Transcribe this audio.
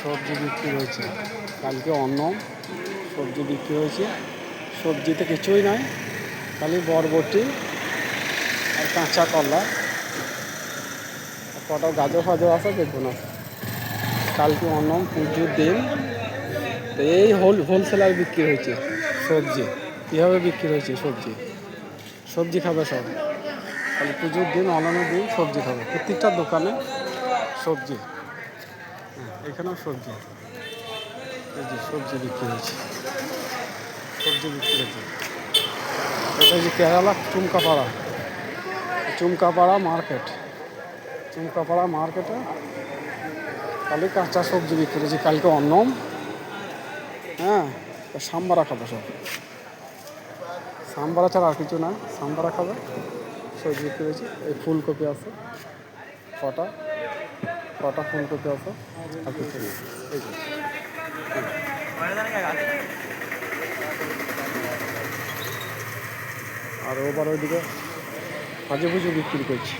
সবজি বিক্রি হয়েছে, কালকে অন্ন সবজি বিক্রি হয়েছে। সবজিতে কিছুই নাই, খালি বরবটি আর কাঁচা কলা, কটা গাজর ফাজর আছে দেখুন না। কালকে অন্ন পুজোর দিন, তো এই হোলসেলার বিক্রি হয়েছে সবজি। কীভাবে বিক্রি হয়েছে সবজি? সবজি খাবে সব, তাহলে পুজোর দিন অন্যান্য দিন সবজি খাবে। প্রত্যেকটা দোকানে সবজি, এখানেও সবজি, এই যে সবজি বিক্রি হয়েছে, সবজি বিক্রি হয়েছে। এটা যে কেরালা চুমকাপাড়া মার্কেট, চুমকাপাড়া মার্কেটে খালি কাঁচা সবজি বিক্রি হয়েছে। কালকে অন্নম, হ্যাঁ, সাম্বারা খাবে সব, সাম্বারা ছাড়া আর কিছু না, সাম্বারা খাবে। সবজি বিক্রি হয়েছে। এই ফুলকপি আছে, কটা ফুলকপি আছে, আর কিছু নেই। এই যে আর ওবার ওইদিকে ভাজি ভুজি বিক্রি করছি।